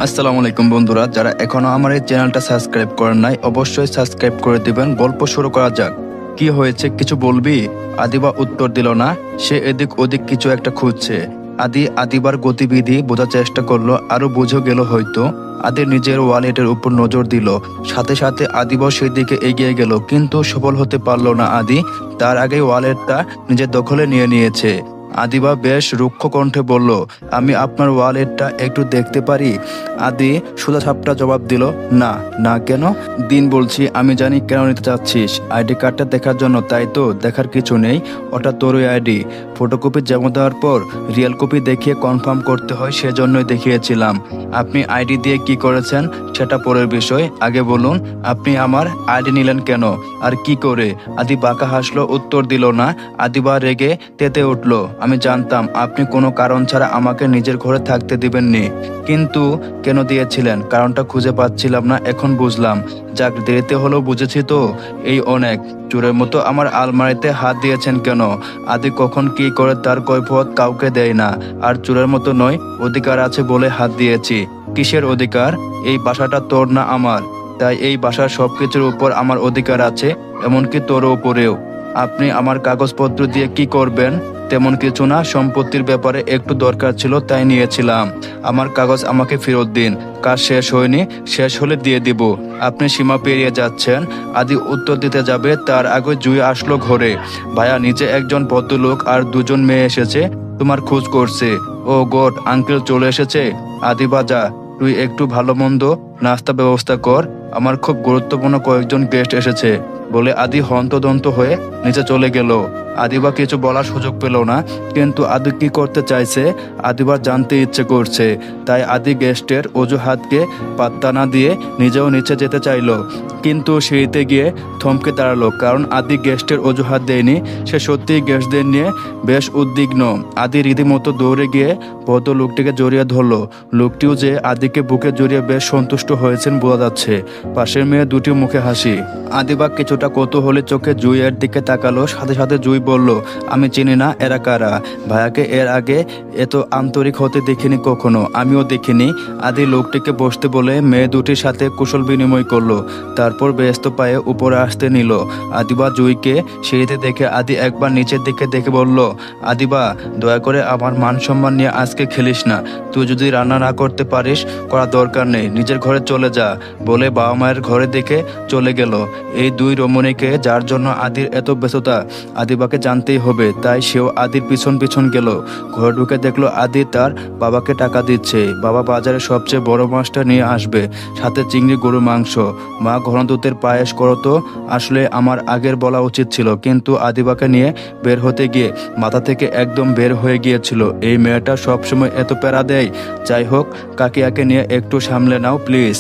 আসসালামু আলাইকুম বন্ধুরা, যারা এখনো আমার এই চ্যানেলটা সাবস্ক্রাইব করেন নাই অবশ্যই সাবস্ক্রাইব করে দিবেন। গল্প শুরু করা যাক। কি হয়েছে, কিছু বলবি? আদিবা উত্তর দিল না। সে এদিক ওদিক কিছু একটা খুঁজছে। আদিবার গতিবিধি বোঝার চেষ্টা করলো, আরো বুঝে গেল হয়তো। আদি নিজের ওয়ালেটের উপর নজর দিল, সাথে সাথে আদিবাও সেই দিকে এগিয়ে গেল, কিন্তু সফল হতে পারলো না। আদি তার আগে ওয়ালেটটা নিজের দখলে নিয়ে নিয়েছে। আদিবা বেশ রুক্ষ কণ্ঠে বলল, আমি আপনার ওয়ালেটটা একটু দেখতে পারি? আদি সোজাসাপটা জবাব দিল, না। না কেন? দিন বলছি, আমি জানি কেন নিতে চাচ্ছিস। আইডি কার্ডটা দেখার জন্য, তাই তো? দেখার কিছু নেই, ওটা তোরই আইডি। ফটোকপি জমা দেওয়ার পর রিয়েল কপি দেখিয়ে কনফার্ম করতে হয়, সেজন্যই দেখিয়েছিলাম। আপনি আইডি দিয়ে কি করেছেন সেটা পরের বিষয়, আগে বলুন আপনি আমার আইডি নিলেন কেন আর কি করে? আদি বাঁকা হাসলো, উত্তর দিল না। আদিবা রেগে তেতে উঠলো, আমি জানতাম আপনি কোনো কারণ ছাড়া আমাকে নিজের ঘরে থাকতে দিবেননি, কিন্তু কেন দিয়েছিলেন কারণটা খুঁজে পাচ্ছিলাম না, এখন বুঝলাম। যাক, দেরিতে হলেও বুঝেছি তো, এই অনেক। চোরের মতো আমার আলমারিতে হাত দিয়েছেন কেন? আদি কখন কি করে তার কৈফিয়ত কাউকে দেয় না, আর চোরের মতো নয়, অধিকার আছে বলে হাত দিয়েছি। কিসের অধিকার? এই বাসাটা তোর না আমার, তাই এই বাসার সবকিছুর উপর আমার অধিকার আছে, এমনকি তোর উপরেও। আপনি আমার কাগজপত্র দিয়ে কি করবেন? তেমন কিছু না, সম্পত্তির ব্যাপারে একটু দরকার ছিল তাই নিয়েছিলাম। আমার কাগজ আমাকে ফেরত দিন। কাজ শেষ হয়নি, শেষ হলে দিয়ে দিব। আপনি সীমা পেরিয়ে যাচ্ছেন। আদি উত্তর দিতে যাবে, তার আগে জুই আসলো ঘরে। ভাইয়া, নিচে একজন ভদ্রলোক আর দুজন মেয়ে এসেছে, তোমার খোঁজ করছে। ও গড, আঙ্কেল চলে এসেছে। আদি বাজা, তুই একটু ভালো মন্দ নাস্তা ব্যবস্থা কর, আমার খুব গুরুত্বপূর্ণ কয়েকজন গেস্ট এসেছে বলে আদি হন্তদন্ত হয়ে নিচে চলে গেল। আদিবা কিছু বলার সুযোগ পেল না, কিন্তু আদি কি করতে চাইছে আদিবার জানতে ইচ্ছে করছে। তাই আদি গেস্টের অজুহাতকে পাত্তা না দিয়ে নিজেও নিচে যেতে চাইলো, কিন্তু সিঁড়িতে গিয়ে থমকে দাঁড়ালো, কারণ আদি গেস্টের অজুহাত দেয়নি। সে সত্যিই গেস্টদের নিয়ে বেশ উদ্বিগ্ন। আদি রীতিমতো দৌড়ে গিয়ে ভদ্র লোকটিকে জড়িয়ে ধরলো। লোকটিও যে আদিকে বুকে জড়িয়ে বেশ সন্তুষ্ট হয়েছেন বোঝা যাচ্ছে। পাশের মেয়ে দুটি মুখে হাসি। আদিবা কিছুটা কৌতূহলী চোখে জুইয়ের দিকে তাকালো, সাথে সাথে জুই বলল, আমি চিনি না, এরা কারা? ভাইয়াকে এর আগে এত আন্তরিক হতে দেখিনি কখনো, আমিও দেখিনি। আদি লোকটিকে বসতে বলে মেয়ে দুটির সাথে কুশল বিনিময় করলো, তারপর ব্যস্ত পায়ে উপরে আসতে নিল। আদিবা জুইকে সিঁড়িতে দেখে আদি একবার নিচের দিকে দেখে বলল, আদিবা, দয়া করে আমার মান সম্মান নিয়ে আজকে খেলিস না। তুই যদি রান্না না করতে পারিস, করা দরকার নেই, নিজের ঘরে চলে যা বলে বাবা মায়ের ঘরে দেখে চলে গেল। এই দুই রমণীকে, যার জন্য আদির এত ব্যস্ততা, আদিবাকে জানতেই হবে, তাই সেও আদির পিছন পিছন গেল। ঘরে ঢুকে দেখলো আদি তার বাবাকে টাকা দিচ্ছে। বাবা বাজারে সবচেয়ে বড় মাছটা নিয়ে আসবে, সাথে চিংড়ি গরু মাংস। মা ঘনদুধের পায়েস করো তো। আসলে আমার আগের বলা উচিত ছিল, কিন্তু আদিবাকে নিয়ে বের হতে গিয়ে মাথা থেকে একদম বের হয়ে গিয়েছিল। এই মেয়েটা সবসময় এত প্যারা দেয়। যাই হোক, কাকিয়াকে নিয়ে একটু সামলে নাও প্লিজ।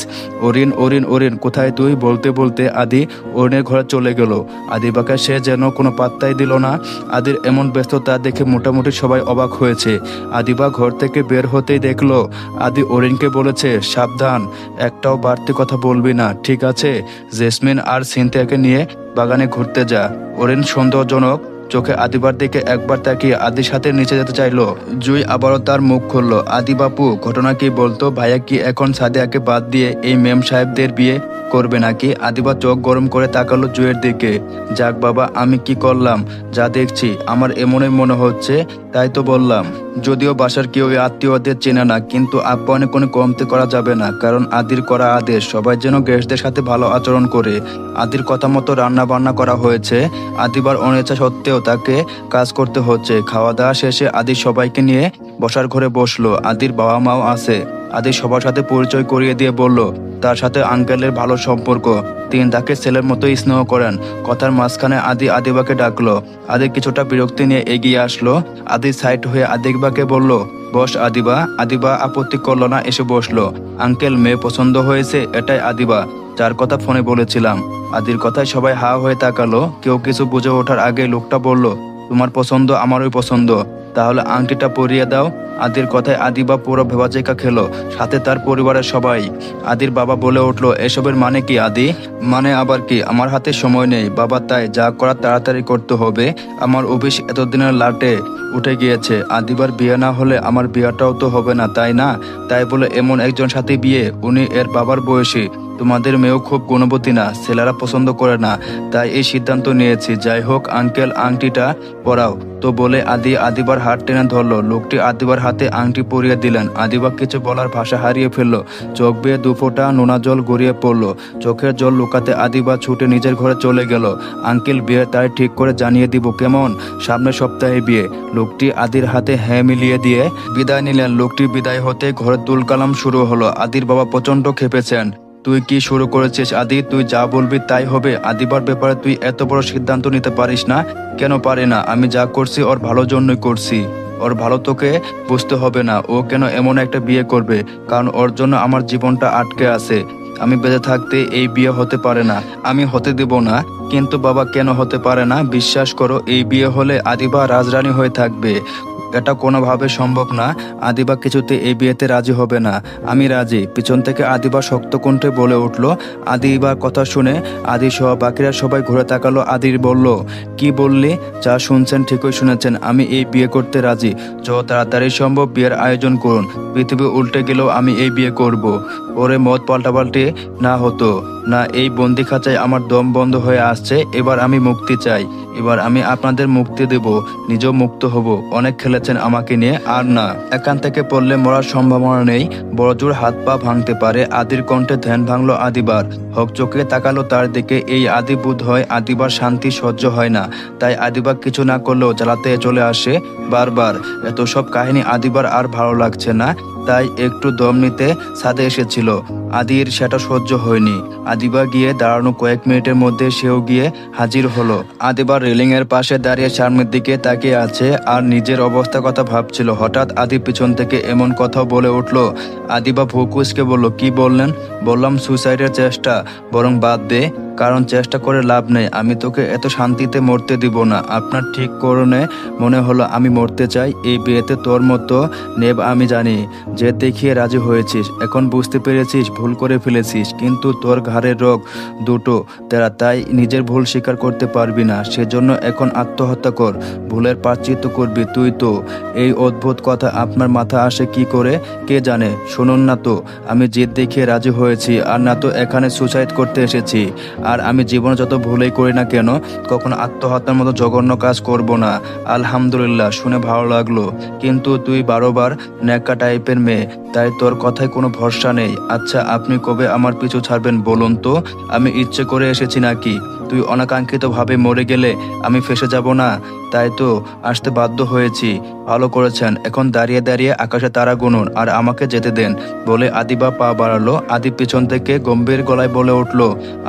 অরিন অরিন অরিন, কোথায় তুই? বলতে বলতে আদি অরিনের ঘরে চলে গেল। আদিবাকে সে যেন কোনো পাত্তাই দিল না। আদির এমন ব্যস্ততা দেখে মোটামুটি সবাই অবাক হয়েছে। আদিবা ঘর থেকে বের হতেই দেখলো আদি অরিনকে বলেছে, সাবধান, একটাও বাড়তি কথা বলবি না, ঠিক আছে? জেসমিন আর সিনথিয়াকে নিয়ে বাগানে ঘুরতে যা। অরিন সন্দেহজনক চোখে আদিবার দিকে একবার তাকিয়ে আদির সাথে নিচে যেতে চাইলো। জুই আবারও তার মুখ খুললো, আদি বাপু, ঘটনা কি বলতো? ভাইয়া কি এখন সাদিয়াকে বাদ দিয়ে এই মেম সাহেবদের বিয়ে করবে নাকি? আদিবা চোখ গরম করে তাকালো জুইয়ের দিকে। যাক বাবা, আমি কি করলাম? যা দেখছি আমার এমনই মনে হচ্ছে, তাই তো বললাম। যদিও বাসার কেউ আত্মীয়দের চেনে না, কিন্তু আপ্যায়নে কোনো কমতি করা যাবে না, কারণ আদির করা আদেশ সবাই যেন গেস্টদের সাথে ভালো আচরণ করে। আদির কথা মতো রান্না বান্না করা হয়েছে। আদিবার অনিচ্ছা সত্ত্বেও তাকে কাজ করতে হচ্ছে। খাওয়া দাওয়া শেষে আদি সবাইকে নিয়ে বসার ঘরে বসলো। আদির বাবা মাও আছে। আদি সবার সাথে পরিচয় করিয়ে দিয়ে বলল তার সাথে আঙ্কেলের ভালো সম্পর্ক, তিনি তাকে ছেলের মতোই স্নেহ করেন। কথার মাঝখানে আদি আদিবাকে ডাকলো। আদি কিছুটা বিরক্তি নিয়ে এগিয়ে আসলো। আদি সাইড হয়ে আদিবাকে বলল, বস আদিবা। আদিবা আপত্তি করলো না, এসে বসলো। আঙ্কেল, মেয়ে পছন্দ হয়েছে, এটাই আদিবা, যার কথা ফোনে বলেছিলাম। আদির কথায় সবাই হা হয়ে তাকালো। কেউ কিছু বুঝে ওঠার আগে লোকটা বলল, তোমার পছন্দ আমারই পছন্দ। তাহলে আংটিটা পরিয়ে দাও। আদির কথায় আদিবা পুরো ভেবাচেকা খেলো, সাথে তার পরিবারের সবাই। আদির বাবা বলে উঠলো, এসবের মানে কি আদি? মানে আবার কি? আমার হাতে সময় নেই বাবা, তাই যা করার তাড়াতাড়ি করতে হবে। আমার অফিস এতদিনের লাটে উঠে গিয়েছে। আদিবার বিয়ে না হলে আমার বিয়েটাও তো হবে না, তাই না? তাই বলে এমন একজন সাথে বিয়ে, উনি এর বাবার বয়সী। তোমাদের মেয়েও খুব গুণবতী না, ছেলেরা পছন্দ করে না, তাই এই সিদ্ধান্ত নিয়েছি। যাই হোক আঙ্কেল, আংটিটা পরাও তো বলে আদিবার হাত টেনে ধরলো। লোকটি আদিবার হাতে আংটি পরিয়ে দিলেন। আদিবা কিছু বলার ভাষা হারিয়ে ফেললো। চোখ বেয়ে দুফোঁটা নোনা জল গড়িয়ে পড়লো। চোখের জল লুকাতে আদিবা ছুটে নিজের ঘরে চলে গেল। আঙ্কেল, বিয়ে তাই ঠিক করে জানিয়ে দিব কেমন? সামনের সপ্তাহে বিয়ে। লোকটি আদির হাতে হ্যাঁ মিলিয়ে দিয়ে বিদায় নিলেন। লোকটি বিদায় হতে ঘরে তুলকালাম শুরু হলো। আদির বাবা প্রচন্ড খেপেছেন। তুই কি শুরু করেছিস আদি? তুই যা বলবি তাই হবে। আদিবার ব্যাপারে তুই এত বড় সিদ্ধান্ত নিতে পারিস না? কেন পারি না? আমি যা করছি ওর ভালোর জন্যই করছি। ওর ভালো তোকে বুঝতে হবে না। ও কেন এমন একটা বিয়ে করবে? কারণ ওর জন্য আমার জীবনটা আটকে আছে। আমি বেঁচে থাকতে এই বিয়ে হতে পারে না, আমি হতে দেব না। কিন্তু বাবা, কেন হতে পারে না? বিশ্বাস করো, এই বিয়ে হলে আদিবা রাজরানী হয়ে থাকবে। এটা কোনোভাবে সম্ভব না। আদিবা কিছুতে এই বিয়েতে রাজি হবে না। আমি রাজি। পিছন থেকে আদিবা শক্ত কণ্ঠে বলে উঠল। আদিবার কথা শুনে আদি সহ বাকিরা সবাই ঘুরে তাকালো। আদির বলল, কি বললি? যা শুনছেন ঠিকই শুনেছেন, আমি এই বিয়ে করতে রাজি। যত তাড়াতাড়ি সম্ভব বিয়ের আয়োজন করুন। পৃথিবী উল্টে গেলেও আমি এই বিয়ে করব। ওরে মত পাল্টাপাল্টি না হতো না। এই বন্দি খাঁচায় আমার দম বন্ধ হয়ে আসছে। এবার আমি মুক্তি চাই। এবার আমি আপনাদের মুক্তি দেব, নিজেও মুক্ত হব। অনেক খেলেছেন আমাকে নিয়ে, আর না। এখান থেকে পড়লে মরার সম্ভাবনা নেই, বড়জোর হাত পা ভাঙতে পারে। আদির কণ্ঠে ধ্যান ভাঙলো আদিবার। হকচকে তাকালো তার দিকে। এই আদি বোধ হয় আদিবার শান্তি সহ্য হয় না, তাই আদিবা কিছু না করলেও জ্বালাতে চলে আসে বারবার। এত সব কাহিনী আদিবার আর ভালো লাগছে না, তাই একটু দম নিতে ছাদে এসেছিল। আদির সেটা সহ্য হয়নি। আদিবা গিয়ে দাঁড়ানো কয়েক মিনিটের মধ্যে সেও গিয়ে হাজির হলো। আদিবা রেলিং এর পাশে দাঁড়িয়ে সামনের দিকে তাকিয়ে আছে আর নিজের অবস্থার কথা ভাবছিল। হঠাৎ আদি পিছন থেকে এমন কথা বলে উঠলো। আদিবা ভুকুসকে বলল, কি বললেন? বললাম সুসাইডের চেষ্টা, বরং বাদ দে, কারণ চেষ্টা করে লাভ নেই। আমি তোকে এত শান্তিতে মরতে দিব না। আপনার ঠিক করণে মনে হলো আমি মরতে চাই। এই বিয়েতে তোর মতো নেব আমি জানি, যে দেখিয়ে রাজি হয়েছিস। এখন বুঝতে পেরেছিস ভুল করে ফেলেছিস, কিন্তু তোর ঘাড়ের রোগ দুটো তেরা, তাই নিজের ভুল স্বীকার করতে পারবি না। সেজন্য এখন আত্মহত্যা কর। ভুলের প্রায়শ্চিত্ত করবি তুই তো। এই অদ্ভুত কথা আপনার মাথা আসে কি করে কে জানে। শুনুন না তো, আমি জেদ দেখিয়ে রাজি হয়েছি, আর না তো এখানে সুসাইড করতে এসেছি। আর আমি জীবনে যত ভুলেই করি না কেন, কখনো আত্মহত্যার মতো জঘন্য কাজ করব না। আলহামদুলিল্লাহ, শুনে ভালো লাগলো। কিন্তু তুই বারবার ন্যাকা টাইপের মেয়ে, তাই তোর কথায় কোনো ভরসা নেই। আচ্ছা, আপনি কবে আমার পিছু ছাড়বেন বলুন তো? আমি ইচ্ছে করে এসেছি নাকি? তুই অনাকাঙ্ক্ষিতভাবে মরে গেলে আমি ফেসে যাব না, তাই তো আসতে বাধ্য হয়েছি। ভালো করেছেন। এখন দাঁড়িয়ে দাঁড়িয়ে আকাশে তারা গুনুন আর আমাকে যেতে দেন বলে আদিবা পা বাড়ালো। আদি পিছন থেকে গম্ভীর গলায় বলে উঠল,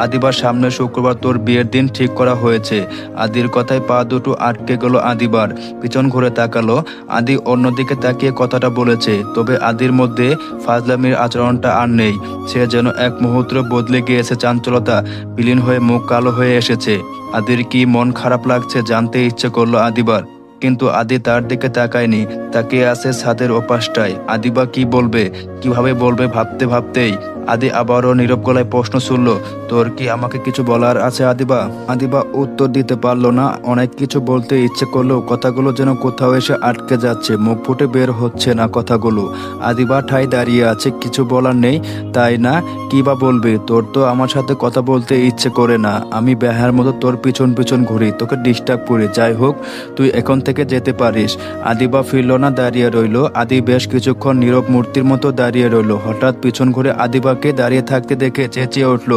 আদিবার সামনে শুক্রবার তোর বিয়ের দিন ঠিক করা হয়েছে। আদির কথায় পা দুটো আটকে গেল আদিবার। পিছন ঘুরে তাকালো। আদি অন্যদিকে তাকিয়ে কথাটা বলেছে, তবে আদির মধ্যে ফাজলামির আচরণটা আর নেই। সে যেন এক মুহূর্তে বদলে গিয়েছে। চাঞ্চলতা বিলীন হয়ে মুখ কালো হয়ে এসেছে। আদির কি মন খারাপ লাগছে জানতে ইচ্ছে করলো আদিবার, কিন্তু আদি তার দিকে তাকায়নি। তাকিয়ে আছে ছাদের ওপাশটায়। আদিবা কি বলবে, কিভাবে বলবে ভাবতে ভাবতেই আদি আবারও নীরব গলায় প্রশ্ন ছুড়ল, তোর কি আমাকে কিছু বলার আছে আদিবা? আদিবা উত্তর দিতে পারলো না। অনেক কিছু বলতে ইচ্ছে করলেও কথাগুলো যেন কোথাও এসে আটকে যাচ্ছে, মুখ ফুটে বের হচ্ছে না কথাগুলো। আদিবা ঠাই দাঁড়িয়ে আছে, কিছু বলার নেই, তাই না? কি বা বলবে? তোর তো আমার সাথে কথা বলতে ইচ্ছে করে না। আমি বেহার মতো তোর পিছন পিছন ঘুরি, তোকে ডিস্টার্ব করি। যাই হোক, তুই এখন থেকে যেতে পারিস। আদিবা ফিরল না, দাঁড়িয়ে রইল। আদি বেশ কিছুক্ষণ নীরব মূর্তির মতো দাঁড়িয়ে রইল। হঠাৎ পিছন ঘুরে আদিবাকে দাঁড়িয়ে থাকতে দেখে চেঁচিয়ে উঠল,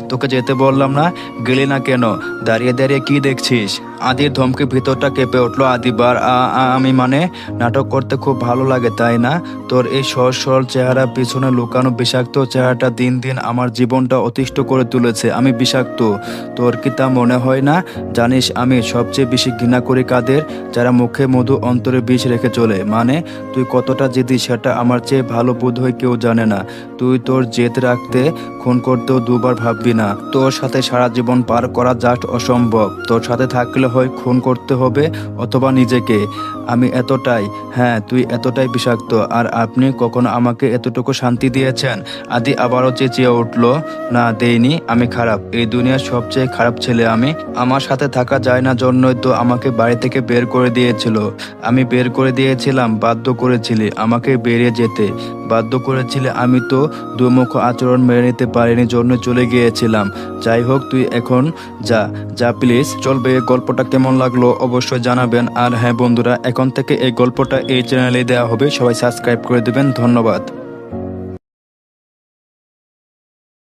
তোকে যেতে বললাম না, গেলি না কেন? দাঁড়িয়ে দাঁড়িয়ে কি দেখছিস? আদির ধমকে ভিতরটা কেঁপে উঠল আদিবার। আমি মানে? নাটক করতে খুব ভালো লাগে তাই না? তোর এই সহজ সরল চেহারা পিছনে লুকানো বিষাক্ত চেহারাটা দিন দিন আমার জীবনটা অতিষ্ঠ করে তুলেছে। আমি বিষাক্ত, তোর কি তা মনে হয় না? জানিস আমি সবচেয়ে বেশি ঘৃণা করি কাদের? যারা মুখে মধু অন্তরে বিষ রেখে চলে। মানে তুই কতটা জেদি সেটা আমার চেয়ে ভালো বোধ হয় কেউ জানে না। তুই তোর জেদ জেদ রাখতে খুন করতেও দুবার ভাববি না। তোর সাথে সারা জীবন পার করা জাস্ট অসম্ভব। তোর সাথে থাকলে হয় খুন করতে হবে অথবা নিজেকে। আমি এতটাই, হ্যাঁ তুই এতটাই বিষাক্ত। আর আপনি কখনো আমাকে এতটুকু শান্তি দিয়েছেন? আদি আবারও চেঁচিয়ে উঠল, না দেইনি, আমি খারাপ, এই দুনিয়ার সবচেয়ে খারাপ ছেলে আমি। আমার সাথে থাকা যায় না জন্যই তো আমাকে বাড়ি থেকে বের করে দিয়েছিল। আমি বের করে দিয়েছিলাম, বাধ্য করেছিলি আমাকে বেরিয়ে যেতে, বাধ্য করেছিলে। আমি তো দুমুখ আচরণ মেনে নিতে পারিনি জন্য চলে গিয়েছিলাম। যাই হোক, তুই এখন যা যা প্লিজ। চলবে, গল্পটা কেমন লাগলো অবশ্যই জানাবেন। আর হ্যাঁ বন্ধুরা, এখন থেকে এই গল্পটা এই চ্যানেলে দেওয়া হবে, সবাই সাবস্ক্রাইব করে দেবেন। ধন্যবাদ।